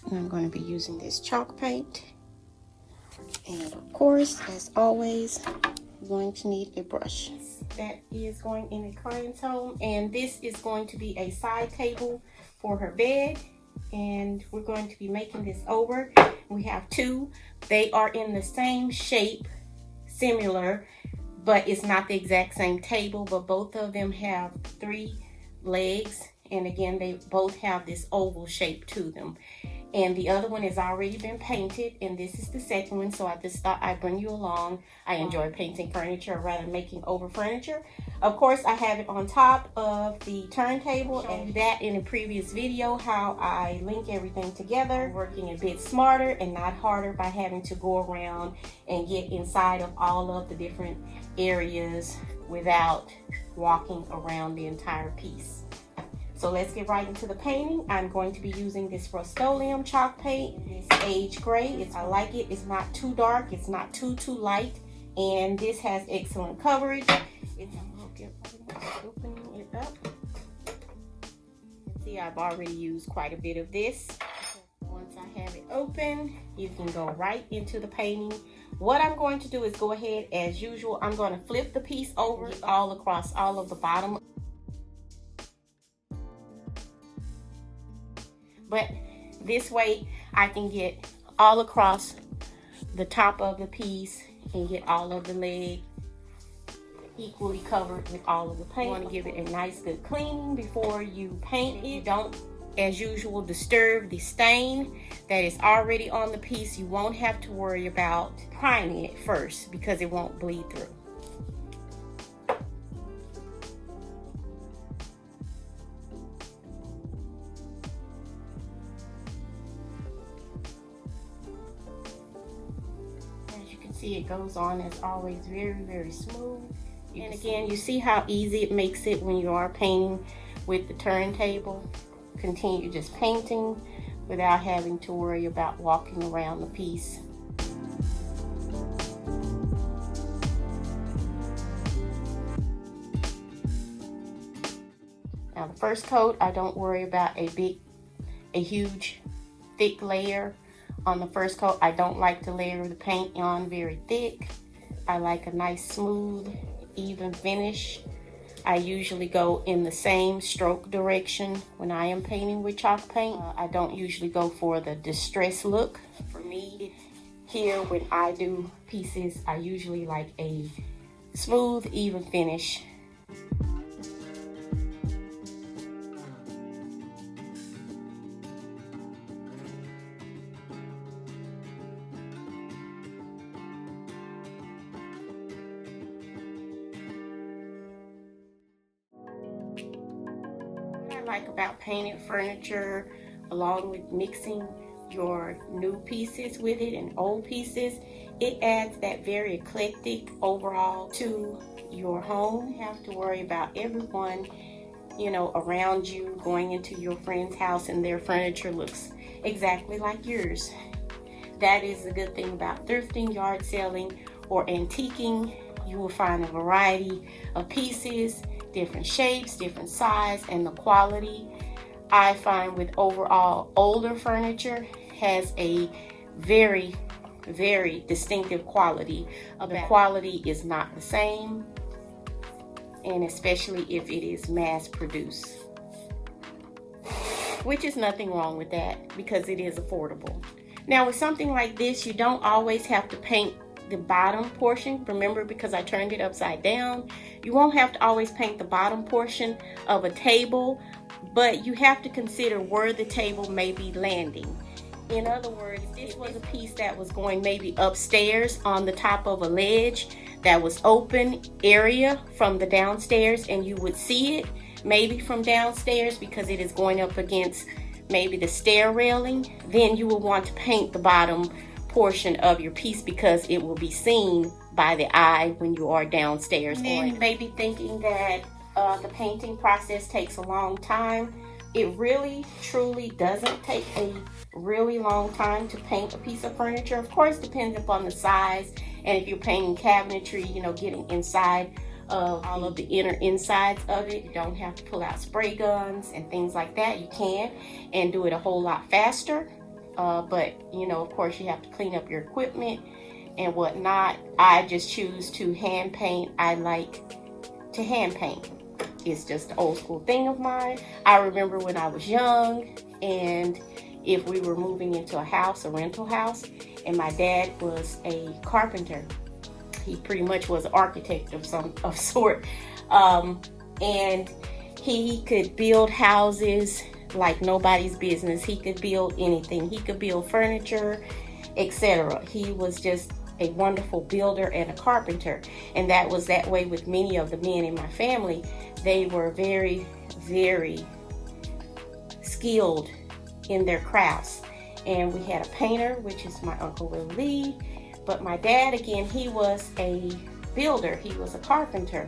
And I'm going to be using this chalk paint. And of course, as always, I'm going to need a brush. That is going in a crayon tone. And this is going to be a side table for her bed. And we're going to be making this over. We have two. They are in the same shape, similar, but it's not the exact same table. But both of them have 3 legs. And again, they both have this oval shape to them. And the other one has already been painted, and this is the second one, so I just thought I'd bring you along. I enjoy painting furniture, or rather making over furniture. Of course, I have it on top of the turntable, and that in a previous video, how I link everything together, working a bit smarter and not harder by having to go around and get inside of all of the different areas without walking around the entire piece. So let's get right into the painting. I'm going to be using this Rust-Oleum chalk paint. It's age gray. I like it. It's not too dark. It's not too light. And this has excellent coverage. Opening it up. See, I've already used quite a bit of this. Once I have it open, you can go right into the painting. What I'm going to do is go ahead, as usual, I'm going to flip the piece over all across all of the bottom. But this way I can get all across the top of the piece and get all of the leg equally covered with all of the paint. You want to give it a nice good cleaning before you paint it. Don't, as usual, disturb the stain that is already on the piece. You won't have to worry about priming it first because it won't bleed through. See, it goes on as always very smooth. And again, you see how easy it makes it when you are painting with the turntable. Continue just painting without having to worry about walking around the piece. Now the first coat, I don't worry about a huge thick layer. On the first coat, I don't like to layer the paint on very thick. I like a nice, smooth, even finish. I usually go in the same stroke direction when I am painting with chalk paint. I don't usually go for the distressed look. For me, here when I do pieces, I usually like a smooth, even finish. Like about painted furniture, along with mixing your new pieces with it and old pieces, it adds that very eclectic overall to your home. You have to worry about everyone, you know, around you going into your friend's house and their furniture looks exactly like yours. That is the good thing about thrifting, yard selling, or antiquing. You will find a variety of pieces, different shapes, different size, and the quality. I find with overall older furniture has a very distinctive quality. The quality is not the same, and especially if it is mass produced, which is nothing wrong with that because it is affordable. Now with something like this, you don't always have to paint the bottom portion. Remember, because I turned it upside down, you won't have to always paint the bottom portion of a table, but you have to consider where the table may be landing. In other words, this was a piece that was going maybe upstairs on the top of a ledge that was open area from the downstairs, and you would see it maybe from downstairs because it is going up against maybe the stair railing. Then you will want to paint the bottom portion of your piece because it will be seen by the eye when you are downstairs. And you may be thinking that the painting process takes a long time. It really truly doesn't take a really long time to paint a piece of furniture. Of course, depends upon the size, and if you're painting cabinetry, you know, getting inside of all of the inner insides of it. You don't have to pull out spray guns and things like that. You can, and do it a whole lot faster. But you know, of course, you have to clean up your equipment and whatnot. I just choose to hand paint. I like to hand paint. It's just an old school thing of mine. I remember when I was young, and if we were moving into a house, a rental house, and my dad was a carpenter. He pretty much was an architect of some sort, and he could build houses like nobody's business. He could build anything. He could build furniture, etc. He was just a wonderful builder and a carpenter, and that was that way with many of the men in my family. They were very, very skilled in their crafts. And we had a painter, which is my Uncle Will Lee. But my dad, again, he was a builder. He was a carpenter.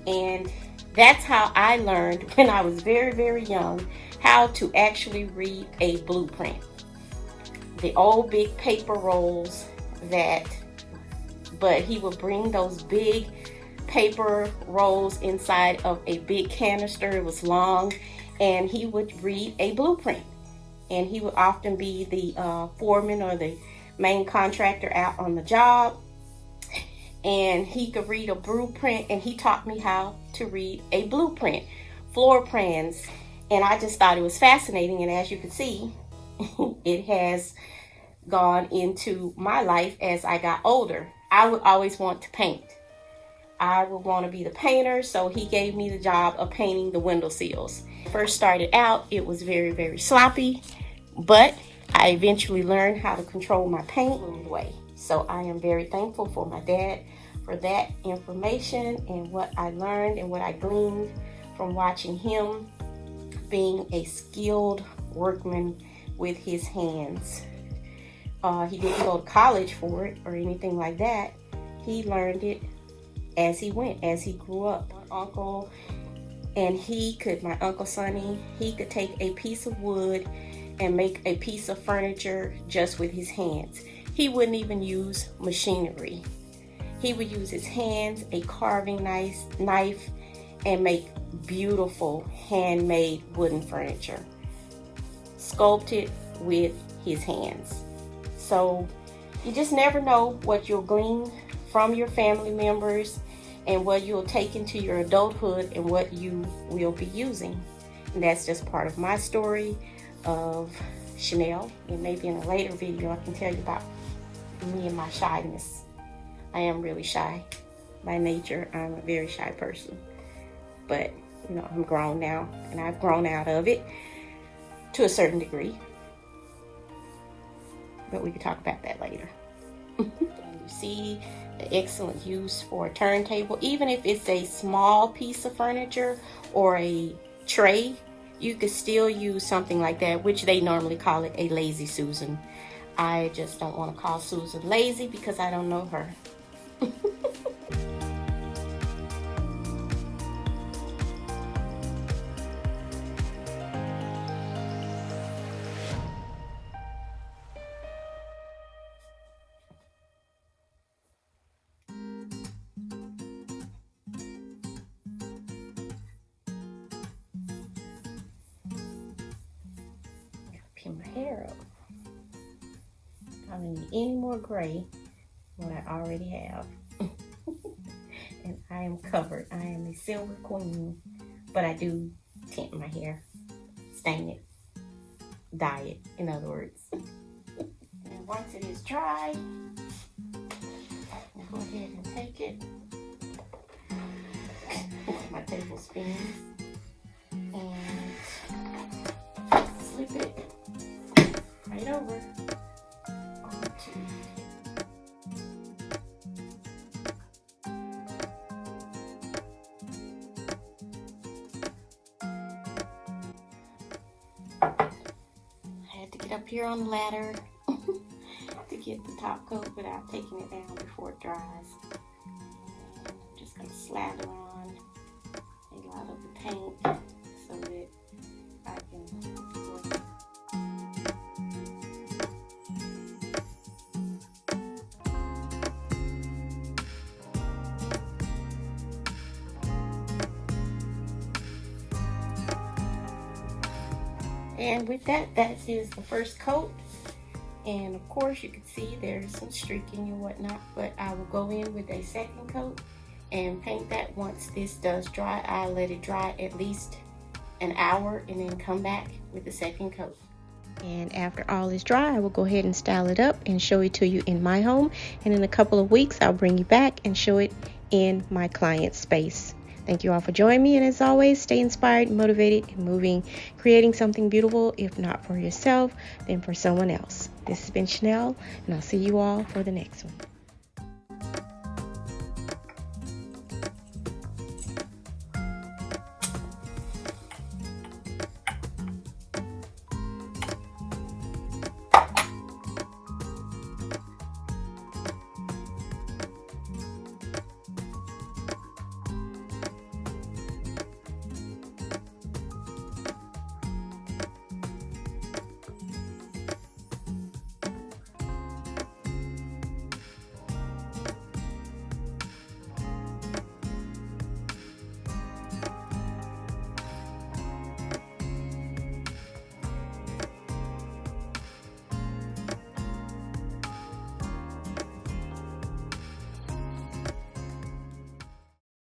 And that's how I learned when I was very, very young how to actually read a blueprint. The old big paper rolls but he would bring those big paper rolls inside of a big canister. It was long, and he would read a blueprint. And he would often be the foreman or the main contractor out on the job. And he could read a blueprint, and he taught me how to read a blueprint, floor plans. And I just thought it was fascinating. And as you can see, it has gone into my life as I got older. I would always want to paint. I would want to be the painter, so he gave me the job of painting the window sills. First started out, it was very, very sloppy, but I eventually learned how to control my paint way. So I am very thankful for my dad for that information and what I learned and what I gleaned from watching him being a skilled workman with his hands. He didn't go to college for it or anything like that. He learned it as he went, as he grew up. My uncle, and my Uncle Sonny, he could take a piece of wood and make a piece of furniture just with his hands. He wouldn't even use machinery. He would use his hands, a carving knife, and make beautiful handmade wooden furniture, sculpted with his hands. So you just never know what you'll glean from your family members and what you'll take into your adulthood and what you will be using. And that's just part of my story of Chanel. And maybe in a later video I can tell you about me and my shyness. I am really shy by nature. I'm a very shy person. But, you know, I'm grown now, and I've grown out of it to a certain degree. But we can talk about that later. And you see the excellent use for a turntable. Even if it's a small piece of furniture or a tray, you could still use something like that, which they normally call it a lazy Susan. I just don't want to call Susan lazy because I don't know her. Pin my hair up. I don't need any more gray than what I already have. And I am covered. I am a silver queen, but I do tint my hair, stain it, dye it, in other words. And once it is dry, I'll go ahead and take it with my tablespoons and slip it right over onto up here on the ladder to get the top coat without taking it down before it dries. I'm just going to slather on a lot of the paint so that I can And with that, that is the first coat. And of course you can see there's some streaking and whatnot, but I will go in with a second coat and paint that. Once this does dry, I let it dry at least an hour and then come back with the second coat. And after all is dry, I will go ahead and style it up and show it to you in my home. And in a couple of weeks, I'll bring you back and show it in my client's space. Thank you all for joining me. And as always, stay inspired, motivated, and moving, creating something beautiful, if not for yourself, then for someone else. This has been Chanel, and I'll see you all for the next one.